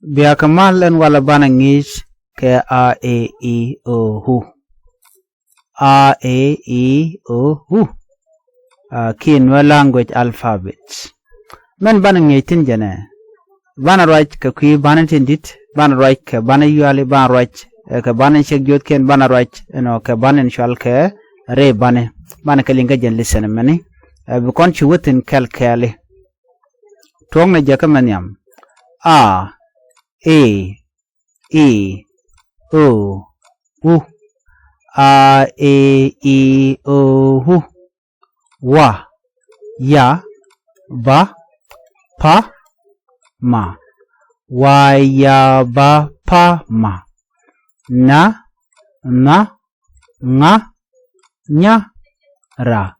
Biya kamal en wala bana ngis ke a e I o hu. A e I o hu. Ki Nuer language alphabets. Men bana ngitin jane. Bana right ke kui bana tindit. Bana right ke bana yuali bana right. Ke bana shek jot ken bana right. Ke bana nshal ke re bana. Bana ke linga jen listen mani. Bukon chuwutin kel kele. Tuong na jaka manyam. A E I O U. A E I O U. Wa ya ba pa ma. Wa ya ba pa ma. Na nga nya ra.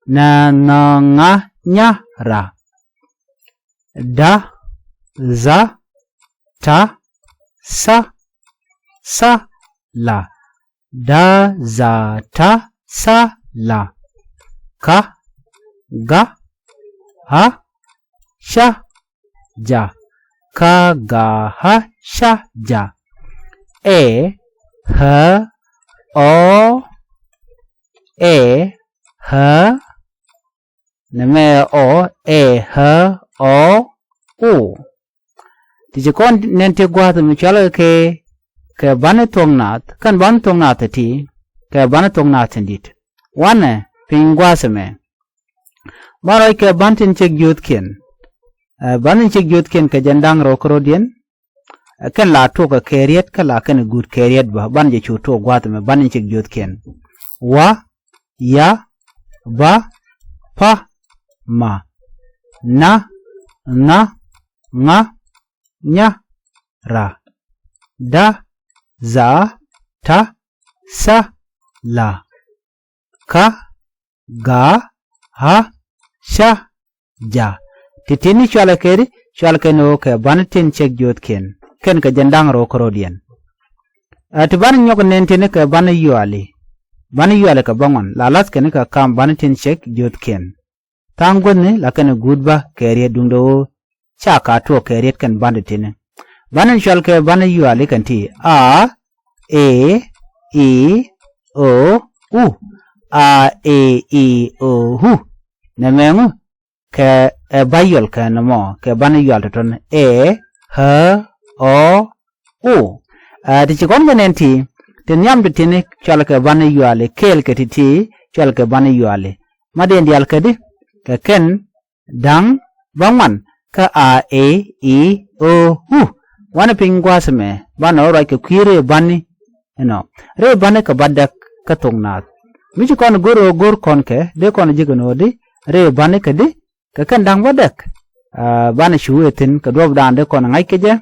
Na nga nya ra. Da za ta sa la. Da za ta sa la. Ka ga ha sha ja. Ka ga ha sha ja. E h o e h neme o e h o u. Tiji kon nente gwata mchala ke bane Thok Nath kan bane Thok Nath ti ke bane Thok Nath ndit wane pingwasa me mara ke bantin chek yutkin banin chek yutkin ke jandang rokrodien kan la to ka keriet ka la kan good keriet ba ban je chuto gwata me banin chek yutkin wa ya ba pa ma na nga nya ra. Da za ta sa la. Ka ga ha sha ja. Titini chwala keri chwala keno ke banatin chek jot ken ka jandang ro korodien. Ati ban nyok nentene ke bana yuali ka bangon lalas kene ka kam banatin chek jot ken. Tangwene la kene gudba keri dundo cha ka to keriet kan banditine banan shal ke bana yuali kan ti a e I o u. A e I o hu nemengu ke bayol ka namo ke bana yual ton e h o u. Ti chikon ganenti ten yam bitine shal ke bana yuali kel ke ti shal ke bana yuali maden dial kedi ke ken dang bangwan ka a e I o hu wana pingwasme bana ora ke kwire bani re bani ka badak ka Thok Nath michi kon gor kon ke de kon jigono di re bani ka di ka kan dang badak bana shuwetin ka dob dan de kon ngai ke je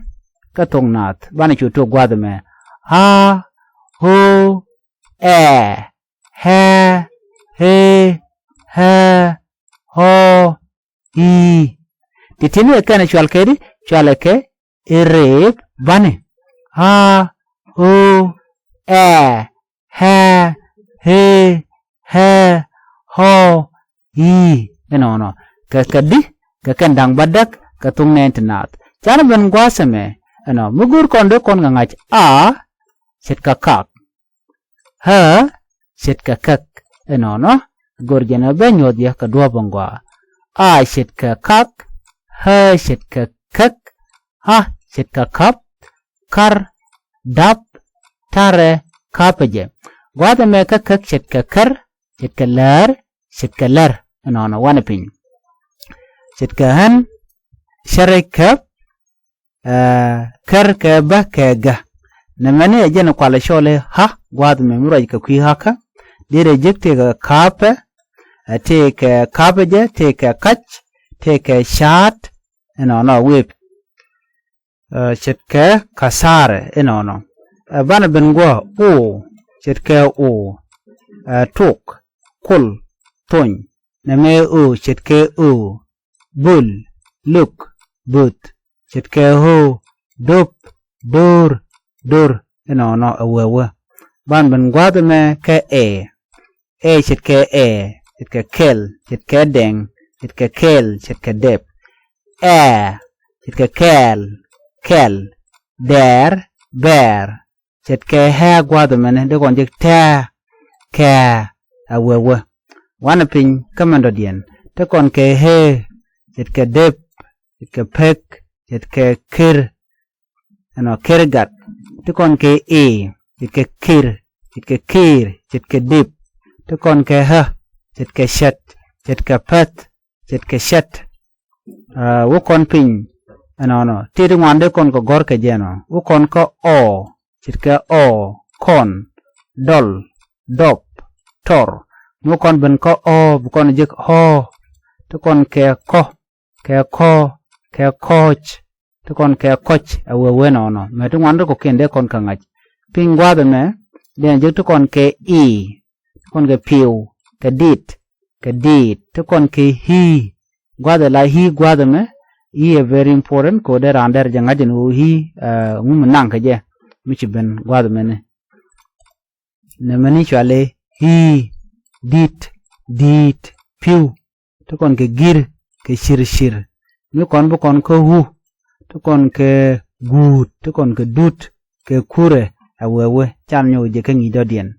ka Thok Nath bana chuto gwadme ha ho e he ho I. Titini kana chwal kedi chwal ke ire bane ha ho e he ho I no ka kadi ka kandang badak ka tung Thok Nath chana ben gwasame mugur konde kon ngach a set ka kak ha set ka kak no gorjana ben yodya ka dua bangwa a set ka kak ha set ka kak ha set ka kap kar dap tare kapaje gwada me ka kak set ka kar set ka lar no wana pin set ka han sharika kar ka ba ka ga na mane ajena kwala shole ha gwada me mura ka kwi haka dire jekte ka kape te ka kapaje te ka kach te ka shat no whip chetka kasare no bana bengwa o chetka o tok kul ton name o chetka o bul look but chetka ho dop dor no awewe ban bengwa me ka e chetka chetka kel chetka deng chetka kel chetka dep chetka kel kel der bear chet ke ha gwa the men de kon jik ta ka awewe wana pin kamando dien te kon ke he chet ke dep chet ke pek chet ke kir ano kirgat te kon ke chet ke kir chet ke dip te kon ke ha chet ke shat chet ke pat chet ke shat wo kon pin ano ti de wande kon ko gor ke jeno wo kon ko o chet ke o kon dol dop tor wo kon ben ko o bu kon jik ho te kon ke ko ke coach te kon ke coach awewe no me te wande ko kende kon ka ngach pin gwa de me den jik te kon ke kon ke piu ke dit te kon ke hi gwa de la hi gwa de me is very important ko der ander janga jenu hi nang ke je michi ben gwa de me ne mani chale hi dit piu to kon ke gir ke shir mi kon bu kon ko hu to kon ke gut to kon ke dut ke kure awewe cham nyu je ke ngi do dien